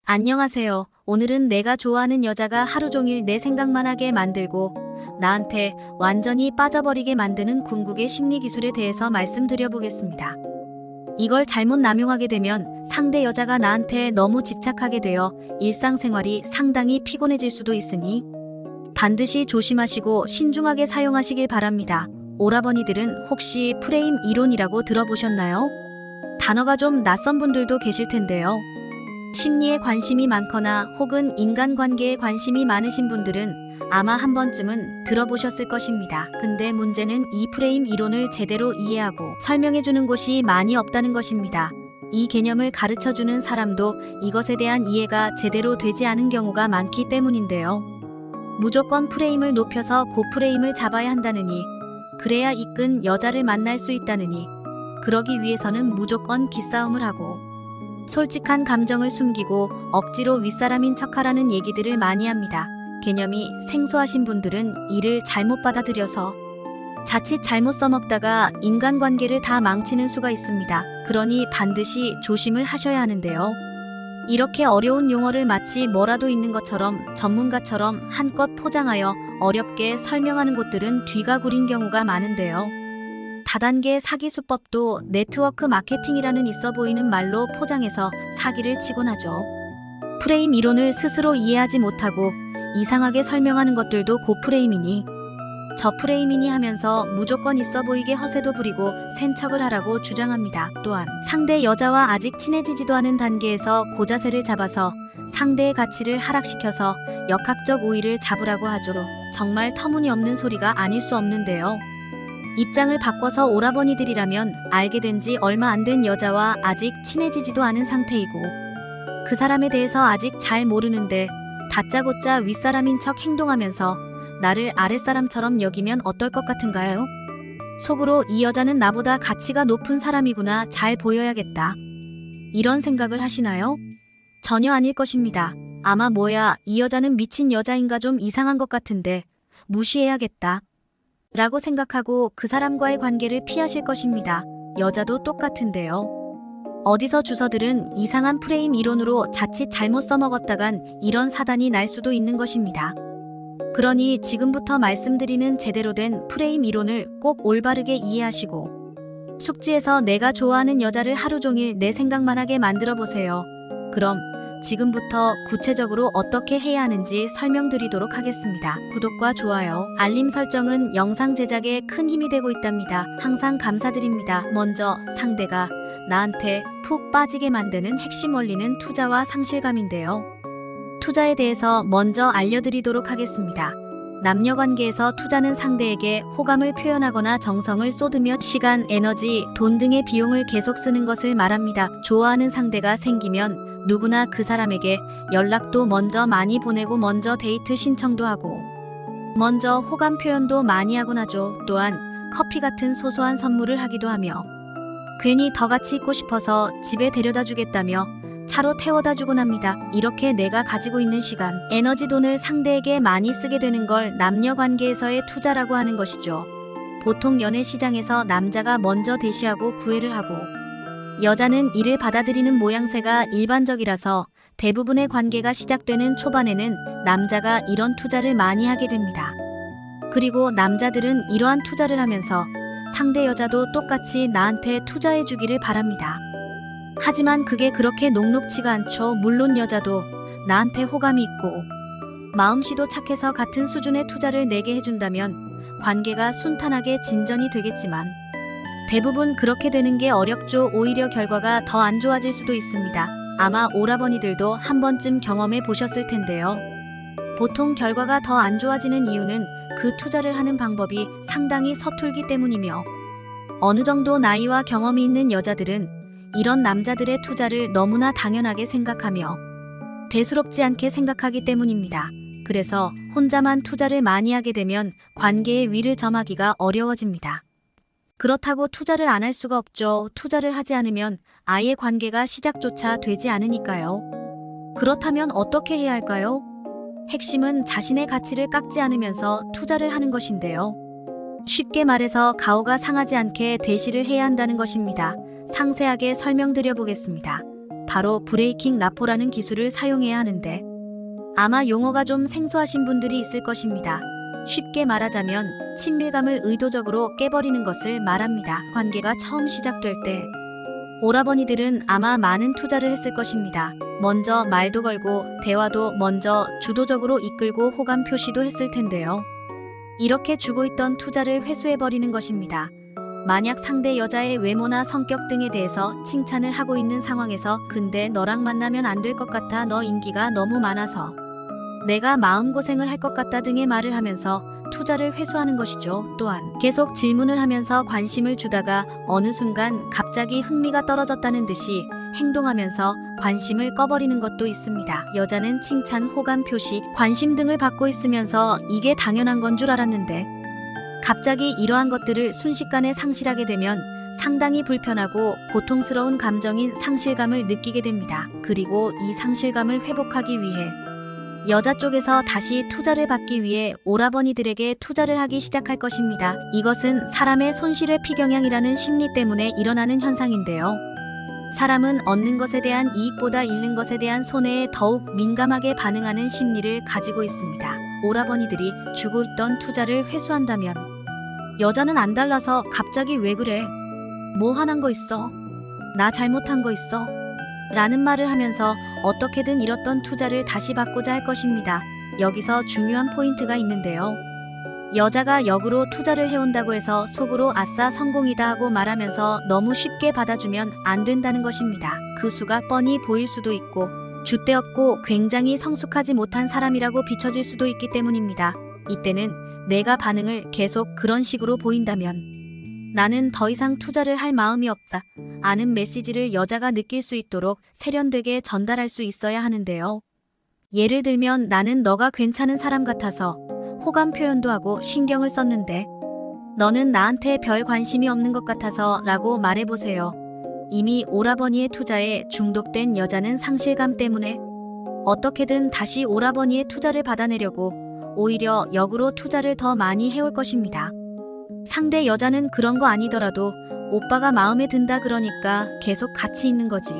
안녕하세요. 오늘은 내가 좋아하는 여자가 하루 종일 내 생각만 하게 만들고 나한테 완전히 빠져버리게 만드는 궁극의 심리 기술에 대해서 말씀드려 보겠습니다. 이걸 잘못 남용하게 되면 상대 여자가 나한테 너무 집착하게 되어 일상생활이 상당히 피곤해질 수도 있으니 반드시 조심하시고 신중하게 사용하시길 바랍니다. 오라버니들은 혹시 프레임 이론이라고 들어보셨나요? 단어가 좀 낯선 분들도 계실 텐데요. 심리에 관심이 많거나 혹은 인간관계에 관심이 많으신 분들은 아마 한 번쯤은 들어보셨을 것입니다. 근데 문제는 이 프레임 이론을 제대로 이해하고 설명해주는 곳이 많이 없다는 것입니다. 이 개념을 가르쳐주는 사람도 이것에 대한 이해가 제대로 되지 않은 경우가 많기 때문인데요. 무조건 프레임을 높여서 고프레임을 잡아야 한다느니, 그래야 이끈 여자를 만날 수 있다느니, 그러기 위해서는 무조건 기싸움을 하고 솔직한 감정을 숨기고 억지로 윗사람인 척하라는 얘기들을 많이 합니다. 개념이 생소하신 분들은 이를 잘못 받아들여서 자칫 잘못 써먹다가 인간관계를 다 망치는 수가 있습니다. 그러니 반드시 조심을 하셔야 하는데요. 이렇게 어려운 용어를 마치 뭐라도 있는 것처럼 전문가처럼 한껏 포장하여 어렵게 설명하는 곳들은 뒤가 구린 경우가 많은데요. 다단계 사기 수법도 네트워크 마케팅이라는 있어 보이는 말로 포장해서 사기를 치곤 하죠. 프레임 이론을 스스로 이해하지 못하고 이상하게 설명하는 것들도 고프레임이니 저프레임이니 하면서 무조건 있어 보이게 허세도 부리고 센 척을 하라고 주장합니다. 또한 상대 여자와 아직 친해지지도 않은 단계에서 고자세를 잡아서 상대의 가치를 하락시켜서 역학적 우위를 잡으라고 하죠. 정말 터무니없는 소리가 아닐 수 없는데요. 입장을 바꿔서 오라버니들이라면 알게 된 지 얼마 안 된 여자와 아직 친해지지도 않은 상태이고 그 사람에 대해서 아직 잘 모르는데 다짜고짜 윗사람인 척 행동하면서 나를 아랫사람처럼 여기면 어떨 것 같은가요? 속으로 이 여자는 나보다 가치가 높은 사람이구나, 잘 보여야겠다, 이런 생각을 하시나요? 전혀 아닐 것입니다. 아마 뭐야, 이 여자는 미친 여자인가, 좀 이상한 것 같은데 무시해야겠다 라고 생각하고 그 사람과의 관계를 피하실 것입니다. 여자도 똑같은데요. 어디서 주서들은 이상한 프레임 이론으로 자칫 잘못 써먹었다간 이런 사단이 날 수도 있는 것입니다. 그러니 지금부터 말씀드리는 제대로 된 프레임 이론을 꼭 올바르게 이해하시고 숙지에서 내가 좋아하는 여자를 하루 종일 내 생각만 하게 만들어 보세요. 그럼 지금부터 구체적으로 어떻게 해야 하는지 설명드리도록 하겠습니다. 구독과 좋아요, 알림 설정은 영상 제작에 큰 힘이 되고 있답니다. 항상 감사드립니다. 먼저 상대가 나한테 푹 빠지게 만드는 핵심 원리는 투자와 상실감인데요. 투자에 대해서 먼저 알려드리도록 하겠습니다. 남녀관계에서 투자는 상대에게 호감을 표현하거나 정성을 쏟으며 시간, 에너지, 돈 등의 비용을 계속 쓰는 것을 말합니다. 좋아하는 상대가 생기면 누구나 그 사람에게 연락도 먼저 많이 보내고 먼저 데이트 신청도 하고 먼저 호감 표현도 많이 하곤 하죠. 또한 커피 같은 소소한 선물을 하기도 하며 괜히 더 같이 있고 싶어서 집에 데려다 주겠다며 차로 태워다 주곤 합니다. 이렇게 내가 가지고 있는 시간, 에너지, 돈을 상대에게 많이 쓰게 되는 걸 남녀관계에서의 투자라고 하는 것이죠. 보통 연애 시장에서 남자가 먼저 대시하고 구애를 하고 여자는 이를 받아들이는 모양새가 일반적이라서 대부분의 관계가 시작되는 초반에는 남자가 이런 투자를 많이 하게 됩니다. 그리고 남자들은 이러한 투자를 하면서 상대 여자도 똑같이 나한테 투자해 주기를 바랍니다. 하지만 그게 그렇게 녹록지가 않죠. 물론 여자도 나한테 호감이 있고 마음씨도 착해서 같은 수준의 투자를 내게 해준다면 관계가 순탄하게 진전이 되겠지만 대부분 그렇게 되는 게 어렵죠. 오히려 결과가 더 안 좋아질 수도 있습니다. 아마 오라버니들도 한 번쯤 경험해 보셨을 텐데요. 보통 결과가 더 안 좋아지는 이유는 그 투자를 하는 방법이 상당히 서툴기 때문이며 어느 정도 나이와 경험이 있는 여자들은 이런 남자들의 투자를 너무나 당연하게 생각하며 대수롭지 않게 생각하기 때문입니다. 그래서 혼자만 투자를 많이 하게 되면 관계의 위를 점하기가 어려워집니다. 그렇다고 투자를 안 할 수가 없죠. 투자를 하지 않으면 아예 관계가 시작조차 되지 않으니까요. 그렇다면 어떻게 해야 할까요? 핵심은 자신의 가치를 깎지 않으면서 투자를 하는 것인데요. 쉽게 말해서 가오가 상하지 않게 대시를 해야 한다는 것입니다. 상세하게 설명드려 보겠습니다. 바로 브레이킹 라포라는 기술을 사용해야 하는데 아마 용어가 좀 생소하신 분들이 있을 것입니다. 쉽게 말하자면 친밀감을 의도적으로 깨버리는 것을 말합니다. 관계가 처음 시작될 때 오라버니들은 아마 많은 투자를 했을 것입니다. 먼저 말도 걸고 대화도 먼저 주도적으로 이끌고 호감 표시도 했을 텐데요. 이렇게 주고 있던 투자를 회수해버리는 것입니다. 만약 상대 여자의 외모나 성격 등에 대해서 칭찬을 하고 있는 상황에서 근데 너랑 만나면 안 될 것 같아, 너 인기가 너무 많아서 내가 마음고생을 할 것 같다 등의 말을 하면서 투자를 회수하는 것이죠. 또한 계속 질문을 하면서 관심을 주다가 어느 순간 갑자기 흥미가 떨어졌다는 듯이 행동하면서 관심을 꺼버리는 것도 있습니다. 여자는 칭찬, 호감 표시, 관심 등을 받고 있으면서 이게 당연한 건 줄 알았는데 갑자기 이러한 것들을 순식간에 상실하게 되면 상당히 불편하고 고통스러운 감정인 상실감을 느끼게 됩니다. 그리고 이 상실감을 회복하기 위해 여자 쪽에서 다시 투자를 받기 위해 오라버니들에게 투자를 하기 시작할 것입니다. 이것은 사람의 손실의 피경향이라는 심리 때문에 일어나는 현상인데요. 사람은 얻는 것에 대한 이익보다 잃는 것에 대한 손해에 더욱 민감하게 반응하는 심리를 가지고 있습니다. 오라버니들이 주고 있던 투자를 회수한다면 여자는 안 달라서 갑자기 왜 그래? 뭐 화난 거 있어? 나 잘못한 거 있어? 라는 말을 하면서 어떻게든 잃었던 투자를 다시 받고자 할 것입니다. 여기서 중요한 포인트가 있는데요. 여자가 역으로 투자를 해온다고 해서 속으로 아싸 성공이다 하고 말하면서 너무 쉽게 받아주면 안 된다는 것입니다. 그 수가 뻔히 보일 수도 있고 줏대없고 굉장히 성숙하지 못한 사람이라고 비춰질 수도 있기 때문입니다. 이때는 내가 반응을 계속 그런 식으로 보인다면 나는 더 이상 투자를 할 마음이 없다 아는 메시지를 여자가 느낄 수 있도록 세련되게 전달할 수 있어야 하는데요. 예를 들면 나는 너가 괜찮은 사람 같아서 호감 표현도 하고 신경을 썼는데 너는 나한테 별 관심이 없는 것 같아서 라고 말해보세요. 이미 오라버니의 투자에 중독된 여자는 상실감 때문에 어떻게든 다시 오라버니의 투자를 받아내려고 오히려 역으로 투자를 더 많이 해올 것입니다. 상대 여자는 그런 거 아니더라도 오빠가 마음에 든다 그러니까 계속 같이 있는 거지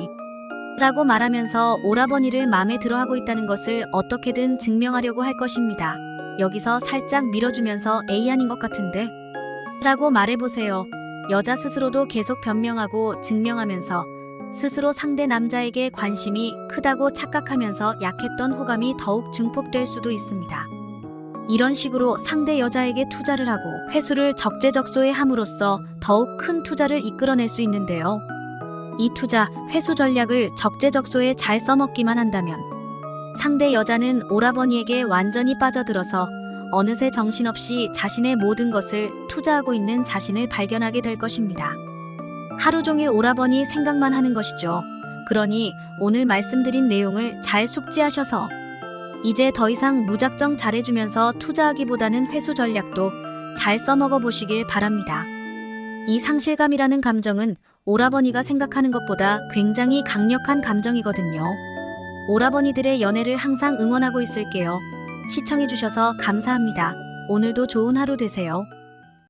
라고 말하면서 오라버니를 마음에 들어하고 있다는 것을 어떻게든 증명하려고 할 것입니다. 여기서 살짝 밀어주면서 에이 아닌 것 같은데? 라고 말해보세요. 여자 스스로도 계속 변명하고 증명하면서 스스로 상대 남자에게 관심이 크다고 착각하면서 약했던 호감이 더욱 증폭될 수도 있습니다. 이런 식으로 상대 여자에게 투자를 하고 회수를 적재적소에 함으로써 더욱 큰 투자를 이끌어낼 수 있는데요. 이 투자, 회수 전략을 적재적소에 잘 써먹기만 한다면 상대 여자는 오라버니에게 완전히 빠져들어서 어느새 정신없이 자신의 모든 것을 투자하고 있는 자신을 발견하게 될 것입니다. 하루 종일 오라버니 생각만 하는 것이죠. 그러니 오늘 말씀드린 내용을 잘 숙지하셔서 이제 더 이상 무작정 잘해주면서 투자하기보다는 회수 전략도 잘 써먹어 보시길 바랍니다. 이 상실감이라는 감정은 오라버니가 생각하는 것보다 굉장히 강력한 감정이거든요. 오라버니들의 연애를 항상 응원하고 있을게요. 시청해주셔서 감사합니다. 오늘도 좋은 하루 되세요.